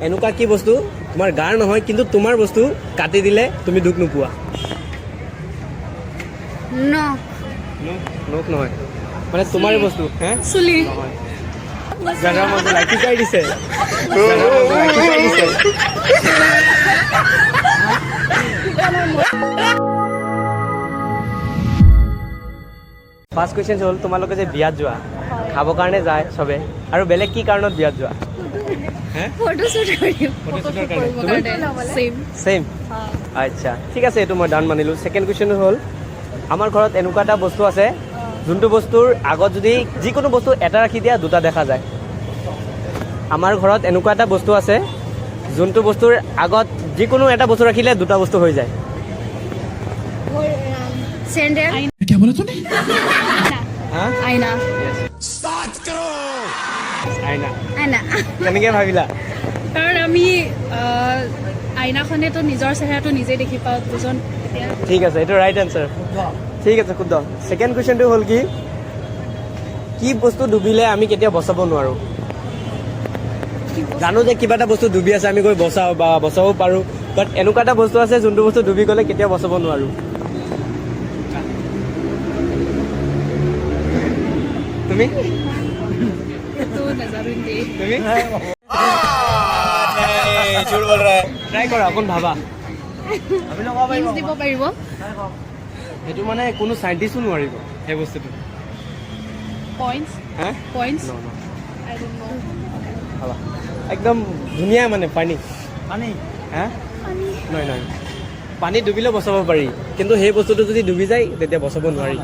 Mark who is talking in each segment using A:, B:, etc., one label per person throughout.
A: এনেকুৱা কি বস্তু তোমাৰ গাৰ নহয় কিন্তু তোমাৰ বস্তু কাটি দিলে তুমি দুখ নোপোৱা? নখ নহয় মানে তোমাৰে বস্তু। হে
B: চুলি
A: নহয়। জাগা মজলা শিকাই দিছে। জাগা মজলা শিকাই দিছে। ফাৰ্ষ্ট কুৱেশ্যন হ'ল তোমালোকে যে বিয়াত যোৱা খাবৰ কাৰণে যায় চবে আৰু বেলেগ কি কাৰণত বিয়াত যোৱা? ছেইম আচ্ছা ঠিক আছে, এইটো মই ডান মানিলোঁ। ছেকেণ্ড কুৱেশ্যন হ'ল আমাৰ ঘৰত এনেকুৱা এটা বস্তু আছে যোনটো বস্তুৰ আগত যদি যিকোনো বস্তু এটা ৰাখি দিয়া দুটা দেখা যায়। আমাৰ ঘৰত এনেকুৱা এটা বস্তু আছে যোনটো বস্তুৰ আগত যিকোনো এটা বস্তু ৰাখিলে দুটা বস্তু হৈ যায়।
B: আইনা।
A: আইনা কেনেকৈ ভাবিলা?
B: কাৰণ আমি আইনাখনেতো নিজৰ চেহেৰাটো নিজে দেখি পাওঁ দুজন।
A: ঠিক আছে, এইটো ৰাইট এনচাৰ। ঠিক আছে শুদ্ধ। ছেকেণ্ড কুৱেশ্যনটো হ'ল কি বস্তু ডুবিলে আমি কেতিয়াও বচাব নোৱাৰোঁ? জানো যে কিবা এটা বস্তু ডুবি আছে আমি গৈ বচাওঁ বা বচাব পাৰোঁ, বাট এনেকুৱা এটা বস্তু আছে যোনটো বস্তু ডুবি গ'লে কেতিয়াও বচাব নোৱাৰোঁ। তুমি ট্ৰাই কৰা, অকণ ভাবা।
B: দিব পাৰিব?
A: সেইটো মানে কোনো চাইণ্টিষ্টো নোৱাৰিব সেই বস্তুটো। ভাবা একদম ধুনীয়া মানে পানী হা নহয় নহয়, পানী ডুবিলেও বচাব পাৰি কিন্তু সেই বস্তুটো যদি ডুবি যায় তেতিয়া বচাব নোৱাৰি।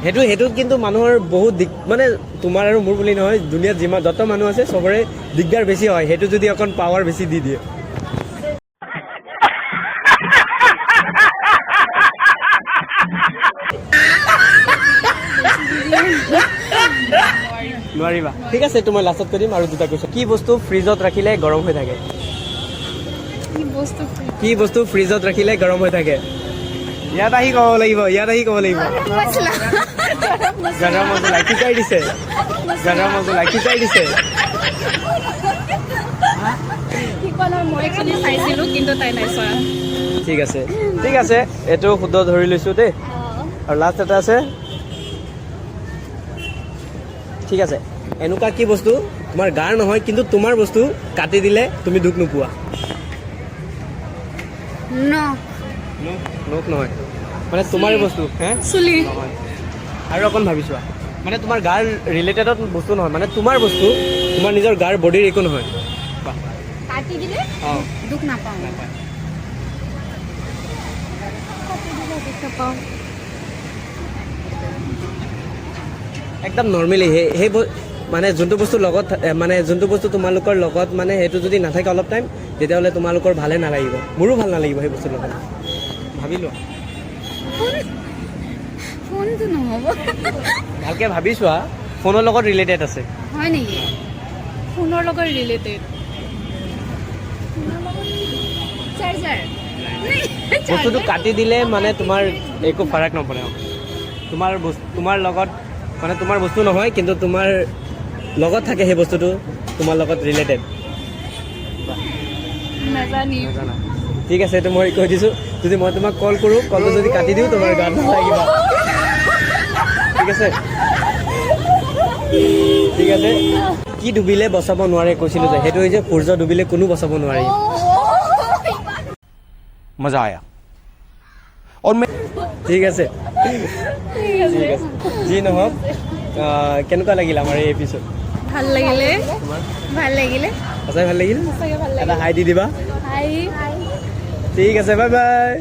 A: সেইটোত কিন্তু মানুহৰ বহুত মানে তোমাৰ আৰু মোৰ বুলি নহয়, দুনিয়াত যিমান যত মানুহ আছে চবৰে দিগদাৰ বেছি হয় সেইটো যদি অকণ পাৱাৰ বেছি দি দিয়ে। নোৱাৰিবা। ঠিক আছে, এইটো মই লাষ্টত কৈ দিম আৰু দুটা কুৱেশ্যন। কি বস্তু ফ্ৰিজত ৰাখিলে গৰম হৈ থাকে? কি বস্তু ফ্ৰিজত ৰাখিলে গৰম হৈ থাকে? ইয়াত আহি ক'ব লাগিব, ইয়াত আহি ক'ব লাগিব। গৰম মছলা শিকাই দিছে। গৰম মছলা শিকাই দিছে। ঠিক আছে ঠিক আছে, এইটো শুদ্ধ ধৰি লৈছোঁ দেই। আৰু লাষ্ট এটা আছে। ঠিক আছে, এনেকুৱা কি বস্তু তোমাৰ গাৰ নহয় কিন্তু তোমাৰ বস্তু কাটি দিলে তুমি দুখ নোপোৱা? নখ নহয় মানে তোমাৰে বস্তু। হে
B: চুলি
A: নহয়। আৰু অকণ ভাবি চোৱা, মানে তোমাৰ গাৰ ৰিলেটেডত বস্তু নহয়, মানে তোমাৰ বস্তু তোমাৰ নিজৰ গাৰ বডিৰ একো নহয়।
B: কাটি দিলে দুখ নাপাওঁ।
A: একদম নৰ্মেলি সেই মানে যোনটো বস্তু লগত মানে যোনটো বস্তু তোমালোকৰ লগত মানে সেইটো যদি নাথাকে অলপ টাইম তেতিয়াহ'লে তোমালোকৰ ভালে নালাগিব, মোৰো ভাল নালাগিব সেই বস্তুৰ লগত। ভাবি লোৱা,
B: ফোনটো নহ'ব।
A: ভালকৈ ভাবি চোৱা, ফোনৰ লগত ৰিলেটেড আছে।
B: হয় নেকি? ফোনৰ লগত ৰিলেটেড
A: বস্তুটো কাটি দিলে মানে তোমাৰ একো ফাৰাক নপৰে। তোমাৰ লগত মানে তোমাৰ বস্তু নহয় কিন্তু তোমাৰ লগত থাকে সেই বস্তুটো তোমাৰ লগত ৰিলেটেড। নাজানা? ঠিক আছে, এইটো মই কৈ দিছোঁ। যদি মই তোমাক কল কৰোঁ, কলটো যদি কাটি দিওঁ তোমাৰ গাত নালাগিব। ঠিক আছে ঠিক আছে। কি ডুবিলে বচাব নোৱাৰে কৈছিলোঁ যে সেইটো হৈছে সূৰ্য ডুবিলে কোনো বচাব নোৱাৰি।
C: मजा आया और मैं
A: ঠিক আছে যি নহওক, কেনেকুৱা লাগিল আমাৰ এই এপিছড?
B: ভাল লাগিলে।
A: সঁচাই ভাল লাগিল। এটা হাই দি দিবা। ঠিক আছে, বাই বাই।